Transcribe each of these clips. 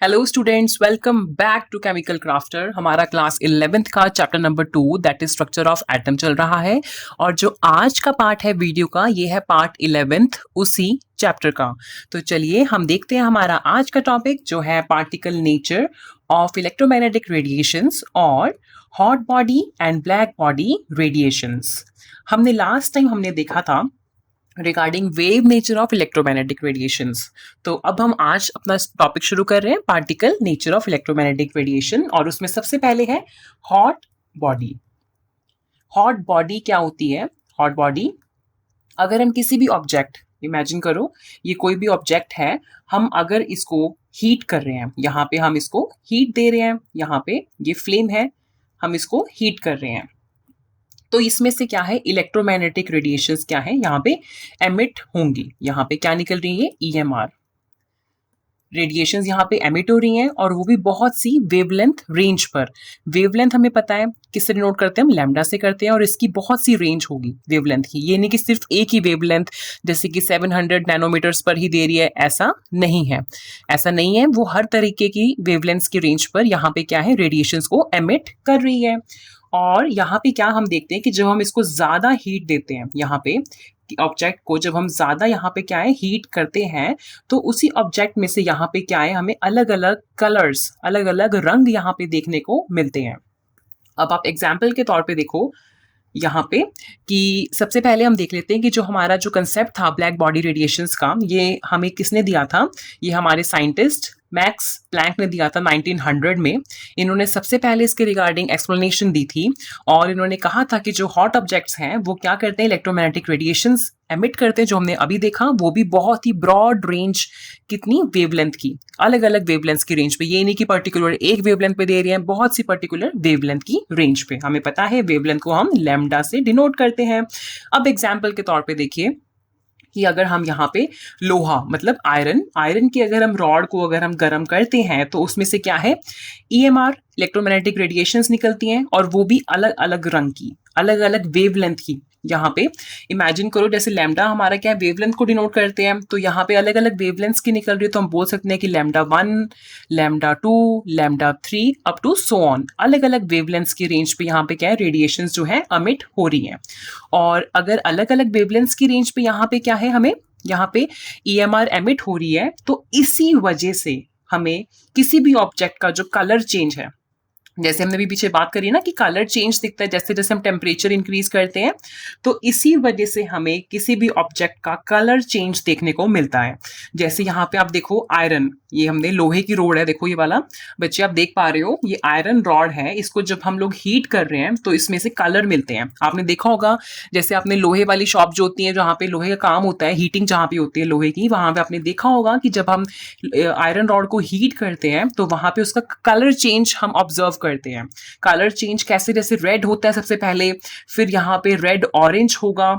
Hello students, welcome back to chemical crafter. हमारा class 11th का chapter number 2 that is structure of atom चल रहा है। और जो आज का पार्ट है वीडियो का, ये है पार्ट 11th उसी चैप्टर का। तो चलिए हम देखते हैं हमारा आज का टॉपिक जो है particle nature of electromagnetic radiations और hot body and black body radiations. हमने लास्ट टाइम देखा था regarding wave nature of electromagnetic radiations. तो अब हम आज अपना टॉपिक शुरू कर रहे हैं particle nature of electromagnetic radiation, और उसमें सबसे पहले है हॉट बॉडी। हॉट बॉडी क्या होती है? हॉट बॉडी, अगर हम किसी भी ऑब्जेक्ट, इमेजिन करो ये कोई भी ऑब्जेक्ट है, हम अगर इसको हीट कर रहे हैं, यहाँ पे हम इसको हीट दे रहे हैं, यहाँ पे ये फ्लेम है, हम इसको हीट कर रहे हैं, तो इसमें से क्या है, इलेक्ट्रोमैग्नेटिक रेडिएशंस क्या है यहाँ पे एमिट होंगी। यहाँ पे क्या निकल रही है? ईएमआर रेडिएशंस यहाँ पे एमिट हो रही हैं, और वो भी बहुत सी वेवलेंथ रेंज पर। वेवलेंथ हमें पता है किससे डिनोट करते हैं? हम लैम्डा से करते हैं, और इसकी बहुत सी रेंज होगी वेवलेंथ की। ये नहीं कि सिर्फ एक ही वेवलेंथ जैसे कि 700 नैनोमीटर्स पर ही दे रही है, ऐसा नहीं है। ऐसा नहीं है, वो हर तरीके की वेवलेंथ्स की रेंज पर यहाँ पे क्या है, रेडिएशंस को एमिट कर रही है। और यहाँ पे क्या हम देखते हैं कि जब हम इसको ज्यादा हीट देते हैं, यहाँ पे ऑब्जेक्ट को जब हम ज्यादा यहाँ पे क्या है हीट करते हैं, तो उसी ऑब्जेक्ट में से यहाँ पे क्या है, हमें अलग अलग कलर्स, अलग अलग रंग यहाँ पे देखने को मिलते हैं। अब आप एग्जाम्पल के तौर पे देखो यहाँ पे कि सबसे पहले हम देख लेते हैं कि जो हमारा जो कंसेप्ट था ब्लैक बॉडी रेडिएशंस का, ये हमें किसने दिया था? ये हमारे साइंटिस्ट मैक्स प्लैंक ने दिया था 1900 में। इन्होंने सबसे पहले इसके रिगार्डिंग एक्सप्लेनेशन दी थी, और इन्होंने कहा था कि जो हॉट ऑब्जेक्ट्स हैं वो क्या करते हैं, इलेक्ट्रोमैग्नेटिक रेडिएशंस एमिट करते हैं। जो हमने अभी देखा वो भी बहुत ही ब्रॉड रेंज, कितनी वेवलेंथ की, अलग अलग वेवलेंथ की रेंज पे। ये नहीं कि पर्टिकुलर एक वेवलेंथ पे दे रही है, बहुत सी पर्टिकुलर वेवलेंथ की रेंज पे। हमें पता है वेवलेंथ को हम लैम्डा से डिनोट करते हैं। अब एग्जाम्पल के तौर पे देखिए कि अगर हम यहाँ पे लोहा मतलब आयरन की अगर हम रॉड को अगर हम गर्म करते हैं, तो उसमें से क्या है, ईएमआर इलेक्ट्रोमैग्नेटिक रेडिएशंस निकलती हैं, और वो भी अलग अलग रंग की, अलग अलग वेवलेंथ की। यहाँ पे इमेजिन करो जैसे लैम्डा हमारा क्या है, वेवलेंथ को डिनोट करते हैं, तो यहाँ पे अलग अलग वेवलेंथ्स की निकल रही है, तो हम बोल सकते हैं कि lambda 1, lambda 2, lambda 3 up to so on. अलग अलग वेवलेंथ्स की रेंज पे यहाँ पे क्या है, रेडिएशंस जो है अमिट हो रही हैं। और अगर अलग अलग वेवलेंथ्स की रेंज पे यहाँ पे क्या है, हमें यहाँ पे ईएमआर एमिट हो रही है, तो इसी वजह से हमें किसी भी ऑब्जेक्ट का जो कलर चेंज है, जैसे हमने भी पीछे बात करी ना कि कलर चेंज दिखता है जैसे जैसे हम टेम्परेचर इंक्रीज करते हैं, तो इसी वजह से हमें किसी भी ऑब्जेक्ट का कलर चेंज देखने को मिलता है। जैसे यहाँ पे आप देखो आयरन, ये हमने लोहे की रोड है, देखो ये वाला बच्चे आप देख पा रहे हो, ये आयरन रॉड है। इसको जब हम लोग हीट कर रहे हैं तो इसमें से कलर मिलते हैं। आपने देखा होगा, जैसे आपने लोहे वाली शॉप जो होती है, जहाँ पे लोहे का काम होता है, हीटिंग जहाँ पे होती है लोहे की, वहां पे आपने देखा होगा कि जब हम आयरन रॉड को हीट करते हैं तो वहां पे उसका कलर चेंज हम ऑब्जर्व करते हैं। कलर चेंज कैसे? जैसे रेड होता है सबसे पहले, फिर यहाँ पे रेड ऑरेंज होगा,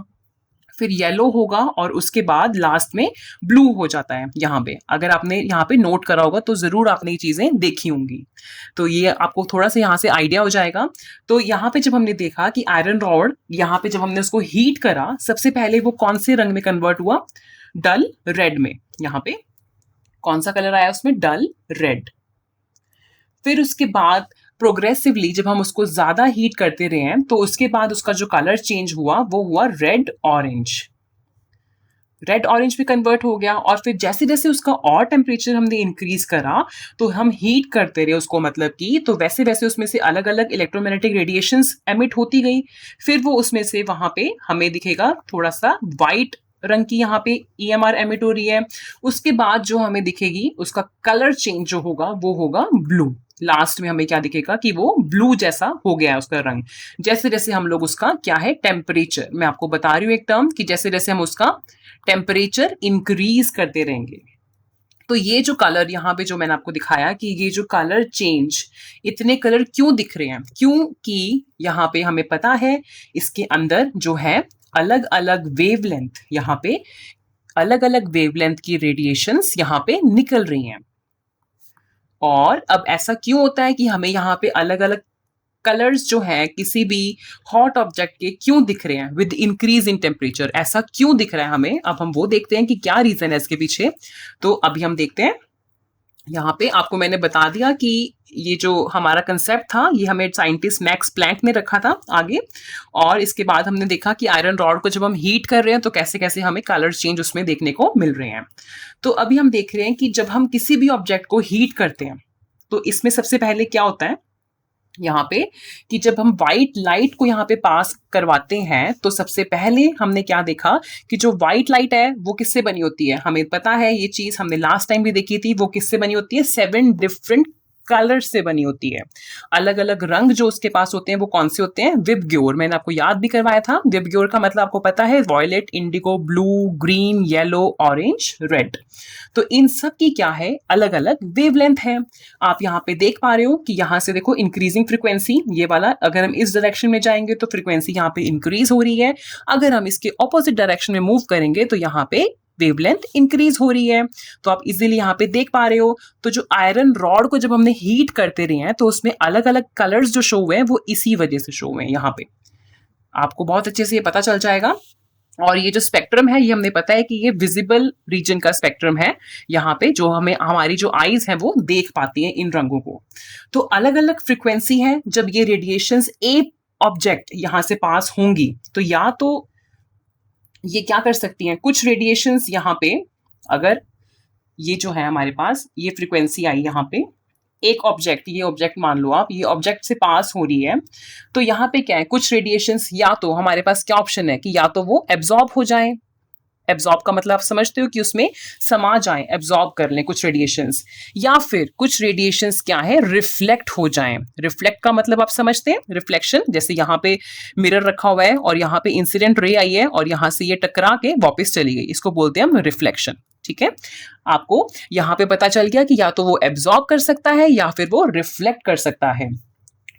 फिर येलो होगा, और उसके बाद लास्ट में ब्लू हो जाता है। यहाँ पे अगर आपने यहाँ पे नोट करा होगा तो जरूर आपने ये चीजें देखी होंगी, तो ये आपको थोड़ा सा यहाँ से आइडिया हो जाएगा। तो यहाँ पे जब हमने देखा कि आयरन रॉड, यहाँ पे जब हमने उसको हीट करा, सबसे पहले वो कौन से रंग में कन्वर्ट हुआ? डल रेड में। यहाँ पे कौन सा कलर आया उसमें? डल रेड। फिर उसके बाद प्रोग्रेसिवली जब हम उसको ज्यादा हीट करते रहे हैं, तो उसके बाद उसका जो कलर चेंज हुआ वो हुआ रेड ऑरेंज। रेड ऑरेंज पे कन्वर्ट हो गया, और फिर जैसे जैसे उसका और टेम्परेचर हमने इंक्रीज करा, तो हम हीट करते रहे उसको, मतलब कि तो वैसे वैसे उसमें से अलग अलग इलेक्ट्रोमैग्नेटिक रेडिएशंस एमिट होती गई। फिर वो उसमें से वहां पे हमें दिखेगा थोड़ा सा वाइट रंग की, यहाँ पे ईएमआर एमिट हो रही है। उसके बाद जो हमें दिखेगी उसका कलर चेंज जो होगा वो होगा ब्लू। लास्ट में हमें क्या दिखेगा कि वो ब्लू जैसा हो गया है उसका रंग। जैसे जैसे हम लोग उसका क्या है, टेम्परेचर, मैं आपको बता रही हूँ एक टर्म, कि जैसे जैसे हम उसका टेम्परेचर इंक्रीज करते रहेंगे, तो ये जो कलर यहाँ पे जो मैंने आपको दिखाया कि ये जो कलर चेंज, इतने कलर क्यों दिख रहे हैं? क्योंकि यहाँ पे हमें पता है इसके अंदर जो है अलग अलग वेवलेंथ, यहाँ पे अलग अलग वेवलेंथ की रेडिएशंस यहाँ पे निकल रही हैं। और अब ऐसा क्यों होता है कि हमें यहाँ पे अलग अलग कलर्स जो है किसी भी हॉट ऑब्जेक्ट के क्यों दिख रहे हैं विद इंक्रीज इन टेम्परेचर? ऐसा क्यों दिख रहा है हमें? अब हम वो देखते हैं कि क्या रीजन है इसके पीछे। तो अभी हम देखते हैं यहाँ पे आपको मैंने बता दिया कि ये जो हमारा कंसेप्ट था ये हमें साइंटिस्ट मैक्स प्लैंक ने रखा था आगे। और इसके बाद हमने देखा कि आयरन रॉड को जब हम हीट कर रहे हैं तो कैसे कैसे हमें कलर चेंज उसमें देखने को मिल रहे हैं। तो अभी हम देख रहे हैं कि जब हम किसी भी ऑब्जेक्ट को हीट करते हैं तो इसमें सबसे पहले क्या होता है यहाँ पे कि जब हम व्हाइट लाइट को यहाँ पे पास करवाते हैं तो सबसे पहले हमने क्या देखा कि जो व्हाइट लाइट है वो किससे बनी होती है, हमें पता है ये चीज हमने लास्ट टाइम भी देखी थी, वो किससे बनी होती है, 7 डिफरेंट कलर से बनी होती है। अलग अलग रंग जो उसके पास होते हैं वो कौन से होते हैं, विबग्योर, मैंने आपको याद भी करवाया था। विबग्योर का मतलब आपको पता है violet, indigo, blue, green, yellow, orange, red. तो इन सब की क्या है, अलग अलग वेवलेंथ है। आप यहाँ पे देख पा रहे हो कि यहाँ से देखो इंक्रीजिंग फ्रीक्वेंसी, ये वाला अगर हम इस डायरेक्शन में जाएंगे तो फ्रीक्वेंसी यहाँ पे इंक्रीज हो रही है, अगर हम इसके ऑपोजिट डायरेक्शन में मूव करेंगे तो यहाँ पे वेवलेंथ इंक्रीज हो रही है। तो आप इजीली यहाँ पे देख पा रहे हो। तो जो आयरन रॉड को जब हमने हीट करते रहे हैं तो उसमें अलग अलग कलर्स जो शो हुए हैं वो इसी वजह से शो हुए हैं। यहाँ पे आपको बहुत अच्छे से ये पता चल जाएगा। और ये जो स्पेक्ट्रम है ये हमने पता है कि ये विजिबल रीजन का स्पेक्ट्रम है, यहाँ पे जो हमें हमारी जो आईज है वो देख पाती हैं इन रंगों को। तो अलग अलग फ्रिक्वेंसी है जब ये रेडिएशंस एक ऑब्जेक्ट यहाँ से पास होंगी तो या तो ये क्या कर सकती हैं, कुछ रेडिएशंस यहाँ पे, अगर ये जो है हमारे पास ये फ्रीक्वेंसी आई यहाँ पे, एक ऑब्जेक्ट, ये ऑब्जेक्ट मान लो आप, ये ऑब्जेक्ट से पास हो रही है तो यहाँ पे क्या है, कुछ रेडिएशंस या तो हमारे पास क्या ऑप्शन है कि या तो वो एब्जॉर्ब हो जाए, एब्जॉर्ब का मतलब आप समझते हो कि उसमें समा जाएं, एब्जॉर्ब कर लें कुछ रेडिएशंस, या फिर कुछ रेडिएशंस क्या है, रिफ्लेक्ट हो जाएं। रिफ्लेक्ट का मतलब आप समझते हैं, रिफ्लेक्शन, जैसे यहाँ पे मिरर रखा हुआ है और यहाँ पे इंसिडेंट रे आई है और यहाँ से ये टकरा के वापस चली गई, इसको बोलते हैं हम रिफ्लेक्शन। ठीक है, आपको यहाँ पे पता चल गया कि या तो वो एब्जॉर्ब कर सकता है या फिर वो रिफ्लेक्ट कर सकता है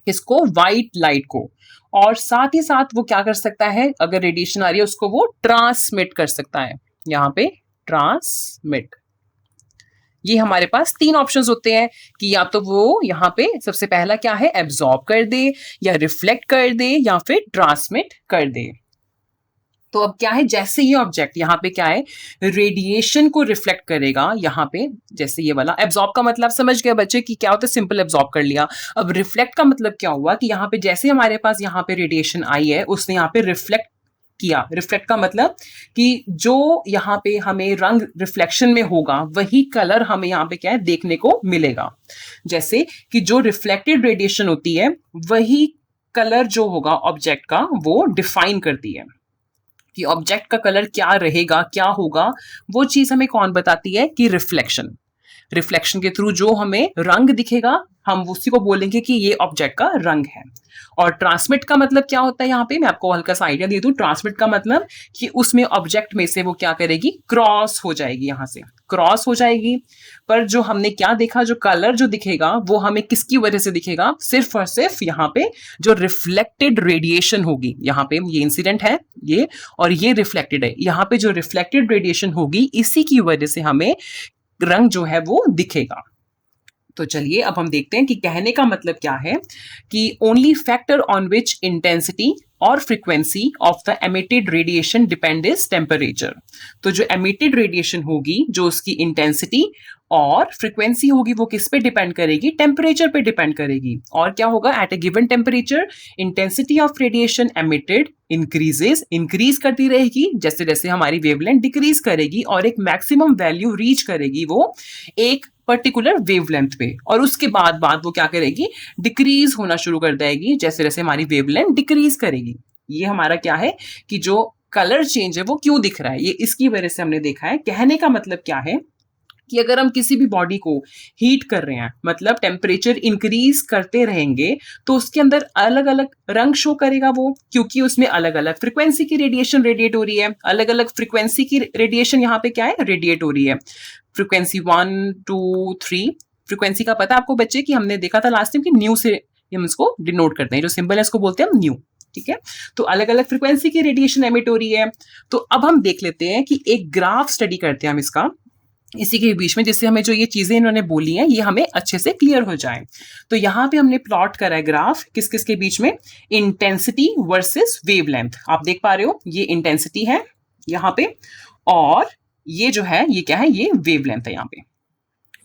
इसको, व्हाइट लाइट को। और साथ ही साथ वो क्या कर सकता है, अगर रेडिएशन आ रही है उसको वो ट्रांसमिट कर सकता है, यहाँ पे ट्रांसमिट। ये हमारे पास 3 ऑप्शंस होते हैं कि या तो वो यहाँ पे सबसे पहला क्या है, एब्जॉर्ब कर दे, या रिफ्लेक्ट कर दे, या फिर ट्रांसमिट कर दे। तो अब क्या है, जैसे ये ऑब्जेक्ट यहाँ पे क्या है, रेडिएशन को रिफ्लेक्ट करेगा, यहाँ पे जैसे ये वाला एब्जॉर्ब का मतलब समझ गए बच्चे कि क्या होता है, सिंपल एब्जॉर्ब कर लिया। अब रिफ्लेक्ट का मतलब क्या हुआ कि यहाँ पे जैसे हमारे पास यहाँ पे रेडिएशन आई है उसने यहाँ पे रिफ्लेक्ट किया। रिफ्लेक्ट का मतलब कि जो यहाँ पे हमें रंग रिफ्लेक्शन में होगा वही कलर हमें यहाँ पे क्या है देखने को मिलेगा। जैसे कि जो रिफ्लेक्टेड रेडिएशन होती है वही कलर जो होगा ऑब्जेक्ट का वो डिफाइन करती है कि ऑब्जेक्ट का कलर क्या रहेगा, क्या होगा, वो चीज हमें कौन बताती है कि रिफ्लेक्शन। रिफ्लेक्शन के थ्रू जो हमें रंग दिखेगा हम उसी को बोलेंगे कि ये ऑब्जेक्ट का रंग है। और ट्रांसमिट का मतलब क्या होता है, यहाँ पे मैं आपको हल्का सा आइडिया दे दूं। ट्रांसमिट का मतलब कि उसमें ऑब्जेक्ट में से वो क्या करेगी, क्रॉस हो जाएगी, यहाँ से क्रॉस हो जाएगी। पर जो हमने क्या देखा, जो कलर जो दिखेगा वो हमें किसकी वजह से दिखेगा, सिर्फ और सिर्फ यहाँ पे जो रिफ्लेक्टेड रेडिएशन होगी, यहाँ पे ये इंसिडेंट है ये और ये रिफ्लेक्टेड है, यहाँ पे जो रिफ्लेक्टेड रेडिएशन होगी इसी की वजह से हमें रंग जो है वो दिखेगा। तो चलिए अब हम देखते हैं कि कहने का मतलब क्या है कि only factor on which intensity और frequency of the emitted radiation depend is temperature. तो जो एमिटेड रेडिएशन होगी, जो उसकी इंटेंसिटी और फ्रीक्वेंसी होगी वो किस पे डिपेंड करेगी, टेम्परेचर पे डिपेंड करेगी। और क्या होगा, at a given temperature intensity of radiation emitted increases, increase करती रहेगी जैसे जैसे हमारी वेवलेंथ डिक्रीज करेगी और एक मैक्सिमम वैल्यू रीच करेगी वो एक पर्टिकुलर वेवलेंथ पे, और उसके बाद वो क्या करेगी, डिक्रीज होना शुरू कर देगी जैसे जैसे हमारी वेवलेंथ डिक्रीज करेगी। ये हमारा क्या है कि जो कलर चेंज है वो क्यों दिख रहा है, ये इसकी वजह से हमने देखा है। कहने का मतलब क्या है कि अगर हम किसी भी बॉडी को हीट कर रहे हैं, मतलब टेम्परेचर इंक्रीज करते रहेंगे तो उसके अंदर अलग अलग रंग शो करेगा वो, क्योंकि उसमें अलग अलग फ्रीक्वेंसी की रेडिएशन रेडिएट हो रही है। अलग अलग फ्रीक्वेंसी की रेडिएशन यहाँ पे क्या है, रेडिएट हो रही है। फ्रीक्वेंसी 1 2 3, फ्रीक्वेंसी का पता है आपको बच्चे कि हमने देखा था लास्ट टाइम कि न्यू से हम इसको डिनोट करते हैं, जो सिंबल है इसको बोलते हैं हम न्यू। ठीक है, तो अलग अलग फ्रीक्वेंसी की रेडिएशन एमिट हो रही है। तो अब हम देख लेते हैं कि एक ग्राफ स्टडी करते हैं हम इसका, इसी के बीच में, जिससे हमें जो ये चीजें इन्होंने बोली हैं ये हमें अच्छे से क्लियर हो जाए। तो यहाँ पे हमने प्लॉट करा है ग्राफ किस किस के बीच में, इंटेंसिटी वर्सेस वेवलेंथ। आप देख पा रहे हो ये इंटेंसिटी है यहाँ पे और ये जो है ये क्या है, ये वेवलेंथ है यहाँ पे।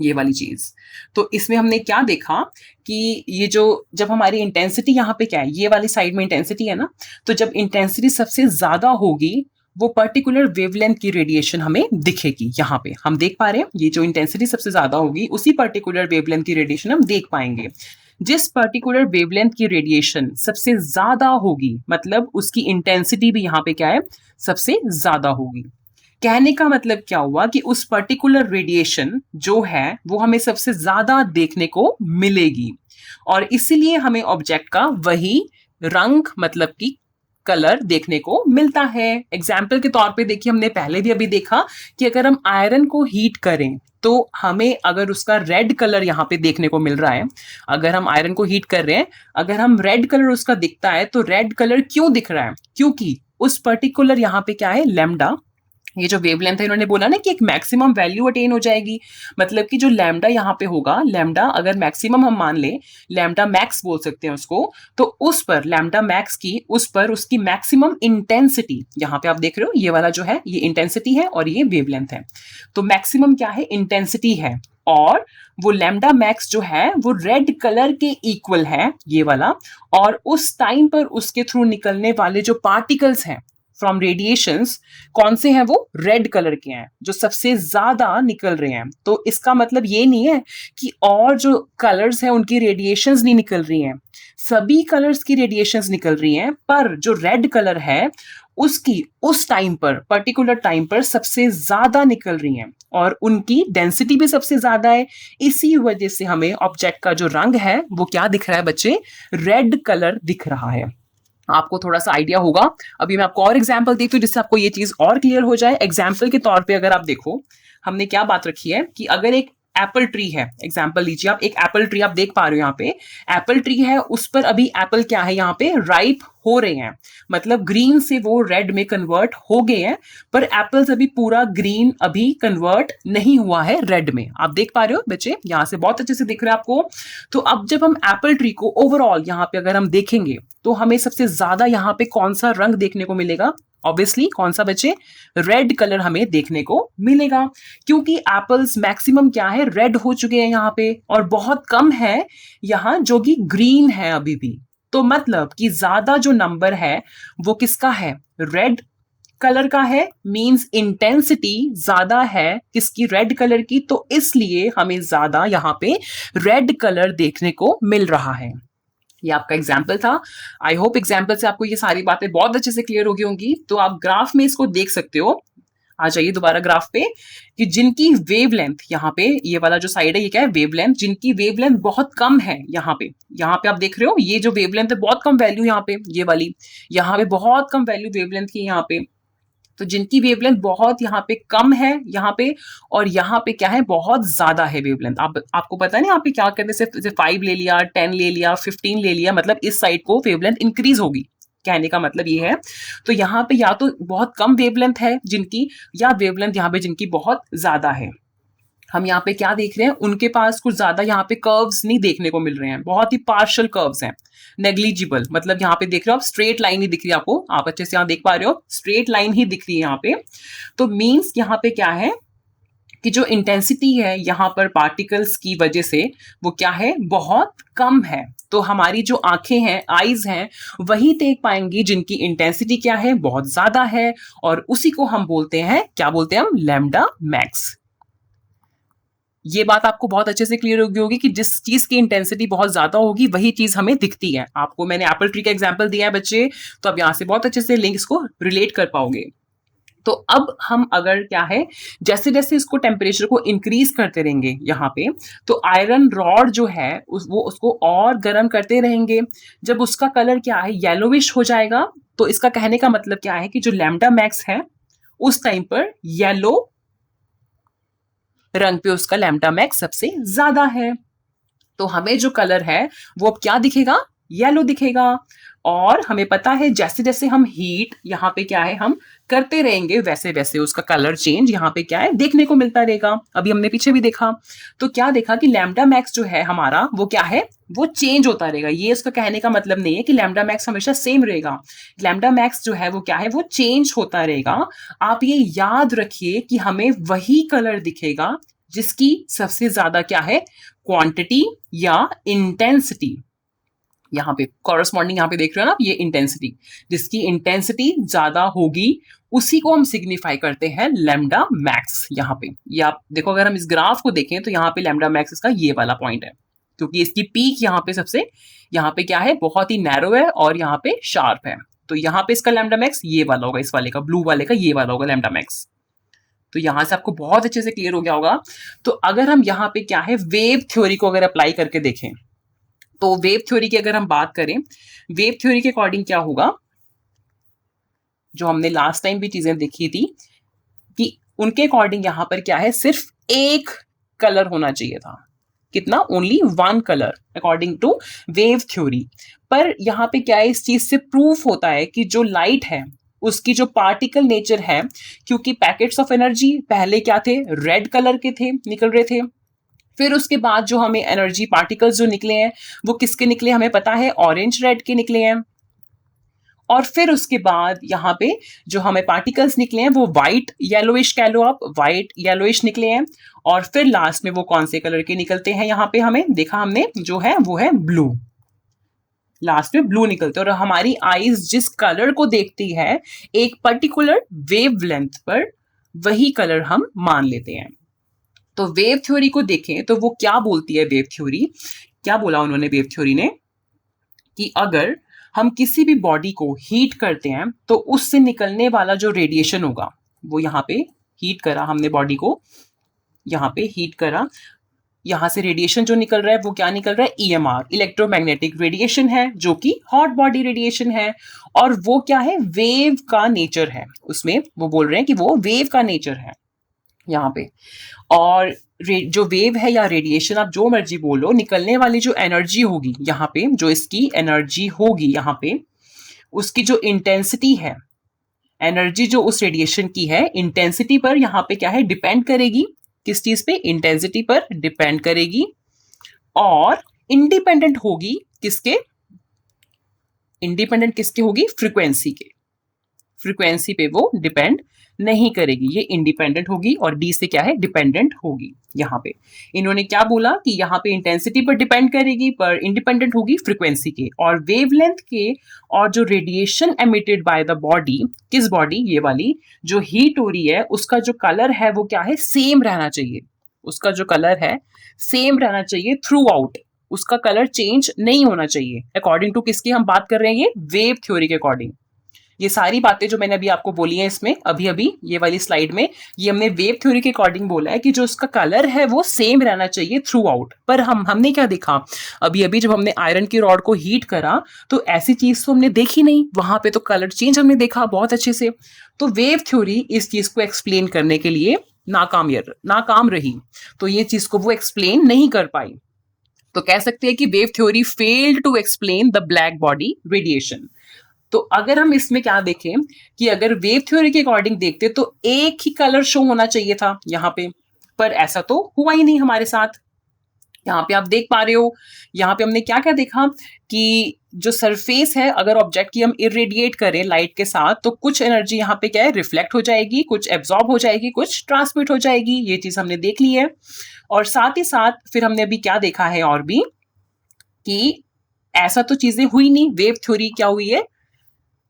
ये वाली चीज। तो इसमें हमने क्या देखा कि ये जो जब हमारी इंटेंसिटी यहाँ पे क्या है, ये वाली साइड में इंटेंसिटी है ना, तो जब इंटेंसिटी सबसे ज्यादा होगी वो पर्टिकुलर वेवलेंथ की रेडिएशन हमें दिखेगी। यहाँ पे हम देख पा रहे हैं ये जो इंटेंसिटी सबसे ज्यादा होगी उसी पर्टिकुलर वेवलेंथ की रेडिएशन हम देख पाएंगे। जिस पर्टिकुलर वेवलेंथ की रेडिएशन सबसे ज्यादा होगी मतलब उसकी इंटेंसिटी भी यहाँ पे क्या है, सबसे ज्यादा होगी। कहने का मतलब क्या हुआ कि उस पर्टिकुलर रेडिएशन जो है वो हमें सबसे ज्यादा देखने को मिलेगी और इसीलिए हमें ऑब्जेक्ट का वही रंग मतलब कि कलर देखने को मिलता है। एग्जाम्पल के तौर पे देखिए, हमने पहले भी अभी देखा कि अगर हम आयरन को हीट करें तो हमें अगर उसका रेड कलर यहाँ पे देखने को मिल रहा है, अगर हम आयरन को हीट कर रहे हैं, अगर हम रेड कलर उसका दिखता है तो रेड कलर क्यों दिख रहा है, क्योंकि उस पर्टिकुलर यहाँ पे क्या है, लैम्डा, ये जो वेवलेंथ है इन्होंने बोला ना कि एक मैक्सिमम वैल्यू अटेन हो जाएगी, मतलब कि जो लैम्डा यहाँ पे होगा, लैम्डा अगर मैक्सिमम हम मान ले, लैम्डा मैक्स बोल सकते हैं उसको, तो उस पर लैम्डा मैक्स की उस पर उसकी मैक्सिमम इंटेंसिटी, यहाँ पे आप देख रहे हो ये वाला जो है ये इंटेंसिटी है और ये वेवलेंथ है, तो मैक्सिमम क्या है, इंटेंसिटी है, और वो लैम्डा मैक्स जो है वो रेड कलर के इक्वल है ये वाला, और उस टाइम पर उसके थ्रू निकलने वाले जो पार्टिकल्स हैं फ्रॉम रेडिएशंस कौन से हैं, वो रेड कलर के हैं जो सबसे ज्यादा निकल रहे हैं। तो इसका मतलब ये नहीं है कि और जो कलर्स हैं उनकी रेडिएशंस नहीं निकल रही हैं, सभी कलर्स की रेडिएशंस निकल रही हैं, पर जो रेड कलर है उसकी उस टाइम पर, पर्टिकुलर टाइम पर सबसे ज्यादा निकल रही हैं और उनकी डेंसिटी भी सबसे ज्यादा है। इसी वजह से हमें ऑब्जेक्ट का जो रंग है वो क्या दिख रहा है बच्चे, रेड कलर दिख रहा है। आपको थोड़ा सा आइडिया होगा। अभी मैं आपको और एग्जांपल देती हूँ जिससे आपको ये चीज और क्लियर हो जाए। एग्जांपल के तौर पे अगर आप देखो, हमने क्या बात रखी है कि अगर एक एप्पल ट्री है, एग्जांपल लीजिए आप, एक एप्पल ट्री आप देख पा रहे हो यहाँ पे, एप्पल ट्री है, उस पर अभी एप्पल क्या है, यहाँ पे राइप हो रहे हैं, मतलब ग्रीन से वो रेड में कन्वर्ट हो गए हैं, पर एप्पल्स अभी पूरा ग्रीन अभी कन्वर्ट नहीं हुआ है रेड में। आप देख पा रहे हो बच्चे, यहाँ से बहुत अच्छे से दिख रहा है आपको। तो अब जब हम एप्पल ट्री को ओवरऑल यहाँ पे अगर हम देखेंगे तो हमें सबसे ज्यादा यहाँ पे कौन सा रंग देखने को मिलेगा, ऑब्वियसली कौन सा बच्चे, रेड कलर हमें देखने को मिलेगा, क्योंकि एप्पल्स मैक्सिमम क्या है, रेड हो चुके हैं यहाँ पे, और बहुत कम है यहाँ जो कि ग्रीन है अभी भी। तो मतलब कि ज्यादा जो नंबर है वो किसका है, रेड कलर का है, मींस इंटेंसिटी ज्यादा है किसकी, रेड कलर की, तो इसलिए हमें ज्यादा यहाँ पे रेड कलर देखने को मिल रहा है। ये आपका एग्जाम्पल था। आई होप एग्जाम्पल से आपको ये सारी बातें बहुत अच्छे से क्लियर हो गई होंगी। तो आप ग्राफ में इसको देख सकते हो, आ जाइए दोबारा ग्राफ पे, कि जिनकी वेवलेंथ यहाँ पे, ये वाला जो साइड है ये क्या है, वेवलेंथ, जिनकी वेवलेंथ बहुत कम है यहाँ पे आप देख रहे हो ये जो वेवलेंथ है बहुत कम वैल्यू यहाँ पे, ये वाली यहाँ पे बहुत कम वैल्यू वेवलेंथ की यहाँ पे, तो जिनकी वेवलेंथ बहुत यहाँ पे कम है यहाँ पे, और यहाँ पे क्या है, बहुत ज्यादा है वेवलेंथ। आपको पता है ना यहाँ पे क्या करने से, 5 ले लिया, 10 ले लिया, 15 ले लिया, मतलब इस साइड को वेवलेंथ इंक्रीज होगी, कहने का मतलब ये है। तो यहाँ पे या तो बहुत कम वेवलेंथ है जिनकी, या वेवलेंथ यहाँ पे जिनकी बहुत ज्यादा है। हम यहाँ पे क्या देख रहे हैं, उनके पास कुछ ज्यादा यहाँ पे कर्व्स नहीं देखने को मिल रहे हैं, बहुत ही पार्शियल कर्व्स हैं, नेग्लिजिबल, मतलब यहाँ पे देख रहे हो आप, स्ट्रेट लाइन ही दिख रही है आपको, आप अच्छे से यहाँ देख पा रहे हो, स्ट्रेट लाइन ही दिख रही है यहाँ पे। तो मीन्स यहाँ पे क्या है कि जो इंटेंसिटी है यहाँ पर पार्टिकल्स की वजह से वो क्या है, बहुत कम है। तो हमारी जो आंखें हैं, आईज हैं, वही देख पाएंगी जिनकी इंटेंसिटी क्या है, बहुत ज्यादा है, और उसी को हम बोलते हैं, क्या बोलते हैं हम, लैम्डा मैक्स। ये बात आपको बहुत अच्छे से क्लियर होगी कि जिस चीज की इंटेंसिटी बहुत ज्यादा होगी वही चीज हमें दिखती है। आपको मैंने एप्पल ट्री का एग्जांपल दिया है बच्चे, तो अब यहां से बहुत अच्छे से लिंक्स को रिलेट कर पाओगे। तो अब हम अगर क्या है, जैसे जैसे इसको टेम्परेचर को इंक्रीज करते रहेंगे यहाँ पे, तो आयरन रॉड जो है वो उसको और गर्म करते रहेंगे। जब उसका कलर क्या है, येलोविश हो जाएगा, तो इसका कहने का मतलब क्या है कि जो लैम्डा मैक्स है उस टाइम पर येलो रंग पे उसका लैम्डा मैक्स सबसे ज्यादा है। तो हमें जो कलर है वो अब क्या दिखेगा, येलो दिखेगा। और हमें पता है जैसे जैसे हम हीट यहाँ पे क्या है हम करते रहेंगे, वैसे वैसे उसका कलर चेंज यहाँ पे क्या है देखने को मिलता रहेगा। अभी हमने पीछे भी देखा, तो क्या देखा कि लैम्डा मैक्स जो है हमारा वो क्या है, वो चेंज होता रहेगा। ये उसका कहने का मतलब नहीं है कि लैम्डा मैक्स हमेशा सेम रहेगा, लैम्डा मैक्स जो है वो क्या है, वो चेंज होता रहेगा। आप ये याद रखिए कि हमें वही कलर दिखेगा जिसकी सबसे ज्यादा क्या है, क्वांटिटी या इंटेंसिटी, यहाँ पे कॉरस्पॉन्डिंग यहाँ पे देख रहे हो ना, ये इंटेंसिटी, जिसकी इंटेंसिटी ज्यादा होगी उसी को हम सिग्निफाई करते हैं लैम्डा मैक्स। यहाँ पे ये आप देखो, अगर हम इस ग्राफ को देखें तो यहाँ पे लैम्डा मैक्स इसका ये वाला पॉइंट है, क्योंकि इसकी पीक यहाँ पे सबसे, यहाँ पे क्या है, बहुत ही नैरो है और यहाँ पे शार्प है। तो यहाँ पे इसका लैम्डा मैक्स ये वाला होगा, इस वाले का, ब्लू वाले का ये वाला होगा लैम्डा मैक्स। तो यहां से आपको बहुत अच्छे से क्लियर हो गया होगा। तो अगर हम यहाँ पे क्या है, वेव थ्योरी को अगर अप्लाई करके देखें, तो वेव थ्योरी की अगर हम बात करें, वेव थ्योरी के अकॉर्डिंग क्या होगा, जो हमने लास्ट टाइम भी चीजें देखी थी कि उनके अकॉर्डिंग यहां पर क्या है, सिर्फ एक कलर होना चाहिए था। कितना? Only one colour according to wave theory. पर यहां पे क्या है, इस चीज से प्रूफ होता है कि जो लाइट है उसकी जो पार्टिकल नेचर है, क्योंकि पैकेट्स ऑफ एनर्जी पहले क्या थे, रेड कलर के थे, निकल रहे थे। फिर उसके बाद जो हमें एनर्जी पार्टिकल्स जो निकले हैं वो किसके निकले, हमें पता है ऑरेंज रेड के निकले हैं। और फिर उसके बाद यहाँ पे जो हमें पार्टिकल्स निकले हैं वो व्हाइट येलोइश, कह लो आप, व्हाइट येलोइश निकले हैं। और फिर लास्ट में वो कौन से कलर के निकलते हैं, यहाँ पे हमें देखा हमने जो है वो है ब्लू, लास्ट में ब्लू निकलते हैं। और हमारी आईज जिस कलर को देखती है एक पर्टिकुलर वेवलेंथ पर, वही कलर हम मान लेते हैं। तो वेव थ्योरी को देखें तो वो क्या बोलती है, वेव थ्योरी क्या बोला उन्होंने, वेव थ्योरी ने, कि अगर हम किसी भी बॉडी को हीट करते हैं तो उससे निकलने वाला जो रेडिएशन होगा, वो यहाँ पे हीट करा हमने बॉडी को, यहाँ पे हीट करा, यहाँ से रेडिएशन जो निकल रहा है वो क्या निकल रहा है, ईएमआर, इलेक्ट्रोमैग्नेटिक रेडिएशन है, जो कि हॉट बॉडी रेडिएशन है। और वो क्या है, वेव का नेचर है, उसमें वो बोल रहे हैं कि वो वेव का नेचर है यहाँ पे। और जो वेव है या रेडिएशन, आप जो मर्जी बोलो, निकलने वाली जो एनर्जी होगी यहाँ पे, जो इसकी एनर्जी होगी यहाँ पे, उसकी जो इंटेंसिटी है, एनर्जी जो उस रेडिएशन की है, इंटेंसिटी पर यहाँ पे क्या है, डिपेंड करेगी। किस चीज पे? इंटेंसिटी पर डिपेंड करेगी। और इंडिपेंडेंट होगी किसके? इंडिपेंडेंट किसके होगी? फ्रीक्वेंसी के। फ्रीक्वेंसी पे वो डिपेंड नहीं करेगी, ये इंडिपेंडेंट होगी। और डी से क्या है, डिपेंडेंट होगी। यहाँ पे इन्होंने क्या बोला कि यहाँ पे इंटेंसिटी पर डिपेंड करेगी पर इंडिपेंडेंट होगी फ्रीक्वेंसी के और वेवलेंथ के। और जो radiation emitted by the body, किस बॉडी? ये वाली जो हीट हो रही है, उसका जो कलर है वो क्या है, सेम रहना चाहिए। उसका जो कलर है सेम रहना चाहिए थ्रू आउट, उसका कलर चेंज नहीं होना चाहिए। अकॉर्डिंग टू किसकी हम बात कर रहे हैं? ये वेव थ्योरी के अकॉर्डिंग। ये सारी बातें जो मैंने अभी आपको बोली हैं इसमें, अभी अभी ये वाली स्लाइड में, ये हमने वेव थ्योरी के अकॉर्डिंग बोला है कि जो उसका कलर है वो सेम रहना चाहिए थ्रू आउट। पर हमने क्या देखा अभी अभी, जब हमने आयरन की रॉड को हीट करा तो ऐसी चीज तो हमने देखी नहीं, वहां पे तो कलर चेंज हमने देखा बहुत अच्छे से। तो वेव थ्योरी इस चीज को एक्सप्लेन करने के लिए नाकाम रही, तो ये चीज को वो एक्सप्लेन नहीं कर पाई। तो कह सकते हैं कि wave theory failed to explain the black body radiation. तो अगर हम इसमें क्या देखें कि अगर वेव थ्योरी के अकॉर्डिंग देखते तो एक ही कलर शो होना चाहिए था यहाँ पे, पर ऐसा तो हुआ ही नहीं हमारे साथ। यहाँ पे आप देख पा रहे हो, यहाँ पे हमने क्या क्या देखा कि जो सरफेस है, अगर ऑब्जेक्ट की हम इरेडिएट करें लाइट के साथ तो कुछ एनर्जी यहाँ पे क्या है, रिफ्लेक्ट हो जाएगी, कुछ एब्जॉर्ब हो जाएगी, कुछ ट्रांसमिट हो जाएगी। ये चीज हमने देख ली है। और साथ ही साथ फिर हमने अभी क्या देखा है और भी, कि ऐसा तो चीजें हुई नहीं, वेव थ्योरी क्या हुई है,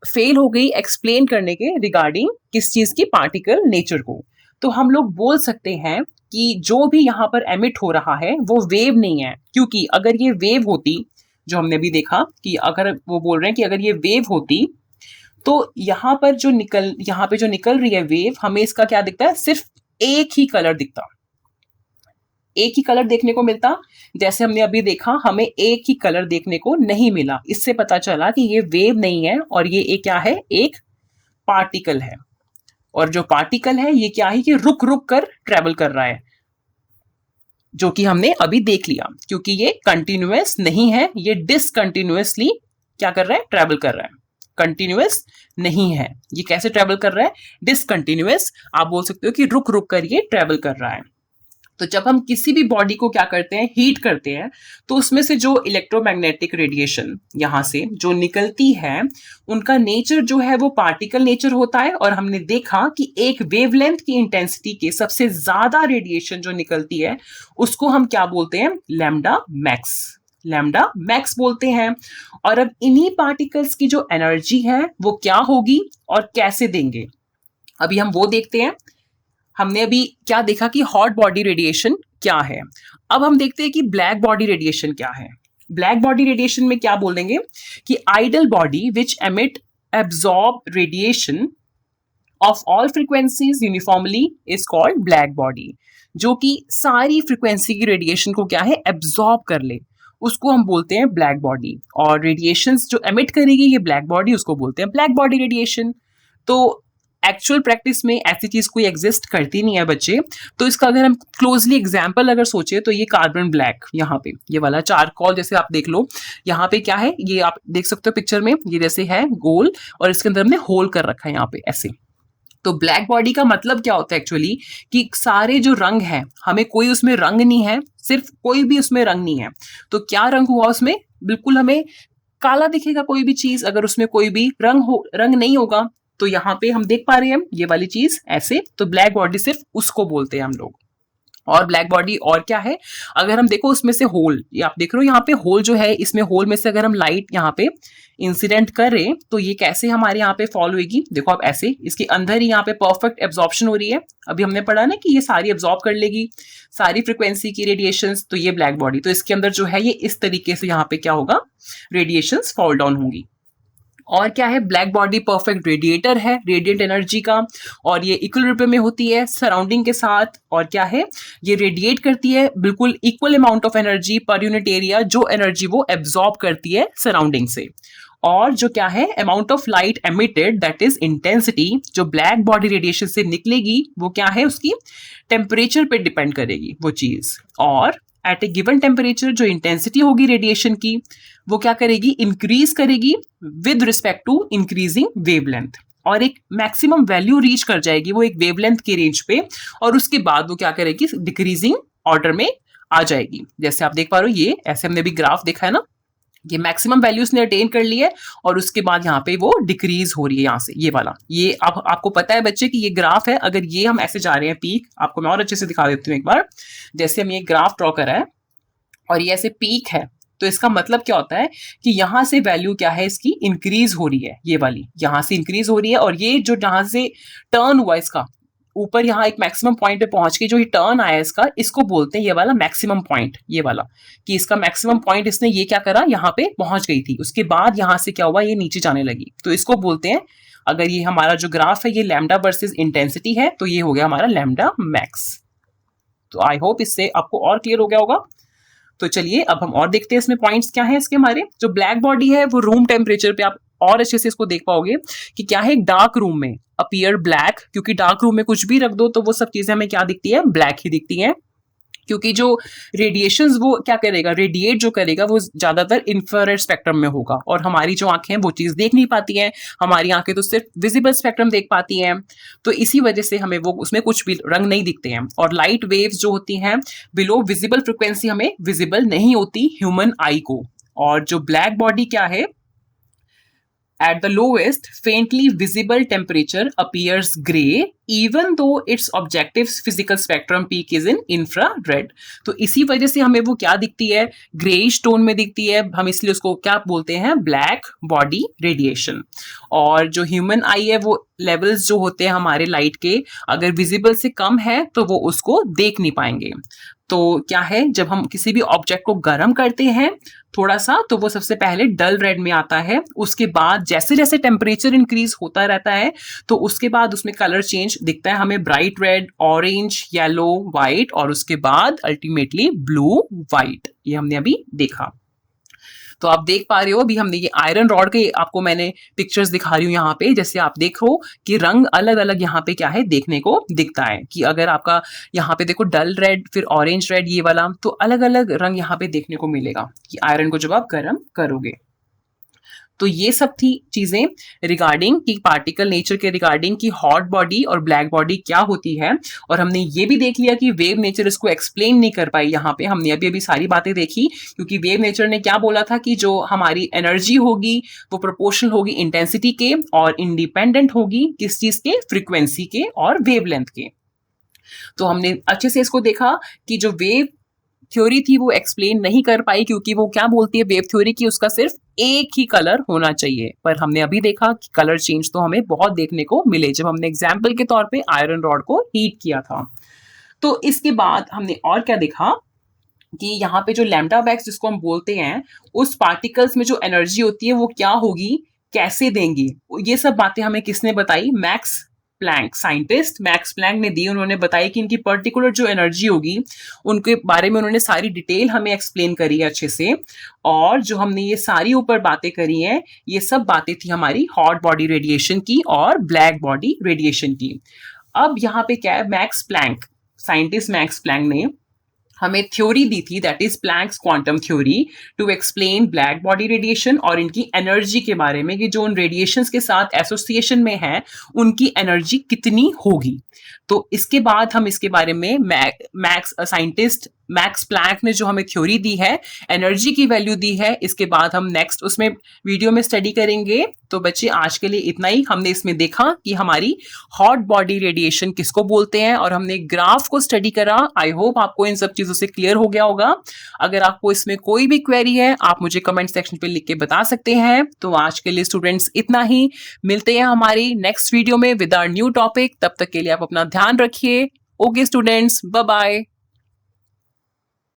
फेल हो गई एक्सप्लेन करने के रिगार्डिंग किस चीज की, पार्टिकल नेचर को। तो हम लोग बोल सकते हैं कि जो भी यहाँ पर एमिट हो रहा है वो वेव नहीं है, क्योंकि अगर ये वेव होती, जो हमने भी देखा कि अगर वो बोल रहे हैं कि अगर ये वेव होती तो यहाँ पे जो निकल रही है वेव, हमें इसका क्या दिखता है, सिर्फ एक ही कलर दिखता, एक ही कलर देखने को मिलता। जैसे हमने अभी देखा, हमें एक ही कलर देखने को नहीं मिला। इससे पता चला कि ये वेव नहीं है और ये एक क्या है, एक पार्टिकल है। और जो पार्टिकल है ये क्या है कि रुक रुक कर ट्रेवल कर रहा है, जो कि हमने अभी देख लिया। क्योंकि ये कंटिन्यूअस नहीं है, ये डिसकंटिन्यूअसली क्या कर रहा है, ट्रेवल कर रहा है। कंटिन्यूअस नहीं है, ये कैसे ट्रेवल कर रहा है, डिसकंटिन्यूअस। आप बोल सकते हो कि रुक रुक कर ये ट्रेवल कर रहा है। तो जब हम किसी भी बॉडी को क्या करते हैं, हीट करते हैं, तो उसमें से जो इलेक्ट्रोमैग्नेटिक रेडिएशन यहाँ से जो निकलती है, उनका नेचर जो है वो पार्टिकल नेचर होता है। और हमने देखा कि एक वेवलेंथ की इंटेंसिटी के सबसे ज्यादा रेडिएशन जो निकलती है उसको हम क्या बोलते हैं, लैम्डा मैक्स। लैम्डा मैक्स बोलते हैं। और अब इन्हीं पार्टिकल्स की जो एनर्जी है वो क्या होगी और कैसे देंगे, अभी हम वो देखते हैं। हमने अभी क्या देखा कि हॉट बॉडी रेडिएशन क्या है। अब हम देखते हैं कि ब्लैक बॉडी रेडिएशन क्या है। ब्लैक बॉडी रेडिएशन में क्या बोलेंगे कि ideal body which emit absorb radiation of all frequencies uniformly is called black body. जो कि सारी फ्रीक्वेंसी की रेडिएशन को क्या है, एब्जॉर्ब कर ले, उसको हम बोलते हैं ब्लैक बॉडी। और रेडिएशंस जो एमिट करेगी ये ब्लैक बॉडी, उसको बोलते हैं ब्लैक बॉडी रेडिएशन। तो एक्चुअल प्रैक्टिस में ऐसी चीज कोई एग्जिस्ट करती नहीं है बच्चे। तो इसका अगर हम क्लोजली एग्जांपल अगर सोचे तो ये कार्बन ब्लैक, यहाँ पे ये वाला चारकोल जैसे आप देख लो, यहाँ पे क्या है, ये आप देख सकते हो पिक्चर में, ये जैसे है गोल और इसके अंदर हमने होल कर रखा है यहाँ पे ऐसे। तो ब्लैक बॉडी का मतलब क्या होता है एक्चुअली, कि सारे जो रंग हैं, हमें कोई उसमें रंग नहीं है, सिर्फ कोई भी उसमें रंग नहीं है। तो क्या रंग हुआ उसमें, बिल्कुल हमें काला दिखेगा कोई भी चीज, अगर उसमें कोई भी रंग नहीं होगा। तो यहाँ पे हम देख पा रहे हैं ये वाली चीज ऐसे, तो ब्लैक बॉडी सिर्फ उसको बोलते हैं हम लोग। और ब्लैक बॉडी और क्या है, अगर हम देखो उसमें से होल, ये आप देख रहे हो यहाँ पे होल जो है, इसमें होल में से अगर हम लाइट यहाँ पे इंसिडेंट करें तो ये कैसे हमारे यहाँ पे फॉल होगी, देखो आप ऐसे, इसके अंदर ही यहाँ पे परफेक्ट एब्जॉर्प्शन हो रही है। अभी हमने पढ़ा ना कि ये सारी एब्जॉर्ब कर लेगी सारी फ्रिक्वेंसी की रेडिएशंस, तो ये ब्लैक बॉडी, तो इसके अंदर जो है ये इस तरीके से यहाँ पे क्या होगा, रेडिएशंस फॉल डाउन होंगी। और क्या है, ब्लैक बॉडी परफेक्ट रेडिएटर है रेडिएंट एनर्जी का, और ये इक्विलिब्रियम में होती है सराउंडिंग के साथ। और क्या है, ये रेडिएट करती है बिल्कुल equal amount of energy per unit area, जो एनर्जी वो एब्जॉर्ब करती है सराउंडिंग से। और जो क्या है, amount of light emitted that is intensity, जो ब्लैक बॉडी रेडिएशन से निकलेगी वो क्या है, उसकी टेम्परेचर पे डिपेंड करेगी वो चीज। और एट ए गिवन टेम्परेचर जो इंटेंसिटी होगी रेडिएशन की वो क्या करेगी, इंक्रीज करेगी with respect to increasing wavelength, और एक मैक्सिमम वैल्यू रीच कर जाएगी वो एक वेवलेंथ के रेंज पे, और उसके बाद वो क्या करेगी, डिक्रीजिंग ऑर्डर में आ जाएगी। जैसे आप देख पा रहे हो, ये ऐसे हमने भी ग्राफ देखा है ना, ये मैक्सिमम वैल्यूज ने अटेन कर ली है और उसके बाद यहाँ पे वो डिक्रीज हो रही है यहाँ से, ये वाला। ये आपको पता है बच्चे कि ये ग्राफ है, अगर ये हम ऐसे जा रहे हैं पीक, आपको मैं और अच्छे से दिखा देती हूँ एक बार। जैसे हम ये ग्राफ ड्रॉ करा है और ये ऐसे पीक है, तो इसका मतलब क्या होता है कि यहाँ से वैल्यू क्या है, इसकी इंक्रीज हो रही है, ये वाली यहाँ से इंक्रीज हो रही है। और ये जो जहां से टर्न हुआ इसका ऊपर, यहाँ एक मैक्सिमम पॉइंट पे पहुंच के जो ये टर्न आया इसका, इसको बोलते हैं ये वाला मैक्सिमम पॉइंट, ये वाला, कि इसका मैक्सिमम पॉइंट इसने ये क्या करा, यहाँ पे पहुंच गई थी, उसके बाद यहाँ से क्या हुआ, ये नीचे जाने लगी, तो इसको बोलते हैं। अगर ये हमारा जो ग्राफ है ये लैम्डा वर्सेस इंटेंसिटी है, तो ये हो गया हमारा लैम्डा मैक्स। तो आई होप इससे आपको और क्लियर हो गया होगा। तो चलिए अब हम और देखते हैं इसमें पॉइंट्स क्या हैं इसके। हमारे जो ब्लैक बॉडी है वो रूम टेम्परेचर पे आप और अच्छे से इसको देख पाओगे कि क्या है, डार्क रूम में अपीयर ब्लैक, क्योंकि डार्क रूम में कुछ भी रख दो तो वो सब चीजें हमें क्या दिखती है, ब्लैक ही दिखती हैं। क्योंकि जो रेडिएशंस वो क्या करेगा, रेडिएट जो करेगा वो ज्यादातर इंफ्रारेड स्पेक्ट्रम में होगा, और हमारी जो आंखें हैं वो चीज देख नहीं पाती हैं, हमारी आंखें तो सिर्फ विजिबल स्पेक्ट्रम देख पाती हैं। तो इसी वजह से हमें वो उसमें कुछ भी रंग नहीं दिखते हैं। और लाइट वेव्स जो होती हैं बिलो विजिबल फ्रिक्वेंसी हमें विजिबल नहीं होती ह्यूमन आई को। और जो ब्लैक बॉडी क्या है, at the lowest faintly visible temperature appears gray even though its objective physical spectrum peak is in infrared। तो इसी वजह से हमें वो क्या दिखती है, ग्रेइश टोन में दिखती है, हम इसलिए उसको क्या बोलते हैं, ब्लैक बॉडी रेडिएशन। और जो ह्यूमन आई है वो लेवल्स जो होते हैं हमारे लाइट के, अगर विजिबल से कम है तो वो उसको देख नहीं पाएंगे। तो क्या है, जब हम किसी भी ऑब्जेक्ट को गर्म करते हैं थोड़ा सा, तो वो सबसे पहले डल रेड में आता है, उसके बाद जैसे जैसे टेम्परेचर इंक्रीज होता रहता है तो उसके बाद उसमें कलर चेंज दिखता है हमें, bright red, orange, yellow, white, और उसके बाद अल्टीमेटली ब्लू व्हाइट। ये हमने अभी देखा। तो आप देख पा रहे हो अभी हमने ये आयरन रॉड के आपको मैंने पिक्चर्स दिखा रही हूँ यहाँ पे, जैसे आप देखो कि रंग अलग अलग यहाँ पे क्या है देखने को दिखता है, कि अगर आपका यहाँ पे देखो डल रेड, फिर ऑरेंज रेड, ये वाला, तो अलग अलग रंग यहाँ पे देखने को मिलेगा कि आयरन को जब आप गर्म करोगे। तो ये सब थी चीजें रिगार्डिंग कि पार्टिकल नेचर के रिगार्डिंग कि हॉट बॉडी और ब्लैक बॉडी क्या होती है। और हमने ये भी देख लिया कि वेव नेचर इसको एक्सप्लेन नहीं कर पाई। यहाँ पे हमने अभी अभी सारी बातें देखी, क्योंकि वेव नेचर ने क्या बोला था कि जो हमारी एनर्जी होगी वो प्रोपोर्शनल होगी इंटेंसिटी के और इंडिपेंडेंट होगी किस चीज के, फ्रीक्वेंसी के और वेवलेंथ के। तो हमने अच्छे से इसको देखा कि जो वेव थ्योरी थी वो एक्सप्लेन नहीं कर पाई, क्योंकि वो क्या बोलती है वेव थ्योरी की उसका सिर्फ एक ही कलर होना चाहिए। पर हमने अभी देखा कि कलर चेंज तो हमें बहुत देखने को मिले जब हमने एग्जाम्पल के तौर पे आयरन रॉड को हीट किया था। तो इसके बाद हमने और क्या देखा कि यहाँ पे जो लैम्डा वैक्स जिसको हम बोलते हैं, उस पार्टिकल्स में जो एनर्जी होती है वो क्या होगी, कैसे देंगी, ये सब बातें हमें किसने बताई, Max Planck, scientist Max Planck ने दी। उन्होंने बताया कि इनकी पर्टिकुलर जो एनर्जी होगी उनके बारे में उन्होंने सारी डिटेल हमें एक्सप्लेन करी है अच्छे से। और जो हमने ये सारी ऊपर बातें करी हैं ये सब बातें थी हमारी हॉट बॉडी रेडिएशन की और ब्लैक बॉडी रेडिएशन की। अब यहाँ पे क्या है, Max Planck, scientist Max Planck ने हमें थ्योरी दी थी, that is Planck's quantum theory, to explain black body radiation और इनकी एनर्जी के बारे में कि जो उन रेडिएशंस के साथ एसोसिएशन में है उनकी एनर्जी कितनी होगी। तो इसके बाद हम इसके बारे में साइंटिस्ट मैक्स प्लैंक ने जो हमें थ्योरी दी है, एनर्जी की वैल्यू दी है, इसके बाद हम नेक्स्ट उसमें वीडियो में स्टडी करेंगे। तो बच्चे आज के लिए इतना ही। हमने इसमें देखा कि हमारी हॉट बॉडी रेडिएशन किसको बोलते हैं और हमने ग्राफ को स्टडी करा। आई होप आपको इन सब चीजों से क्लियर हो गया होगा। अगर आपको इसमें कोई भी क्वेरी है आप मुझे कमेंट सेक्शन पे लिख के बता सकते हैं। तो आज के लिए स्टूडेंट्स इतना ही। मिलते हैं हमारी नेक्स्ट वीडियो में विद आवर न्यू टॉपिक। तब तक के लिए आप अपना ध्यान रखिए। Okay students, bye bye.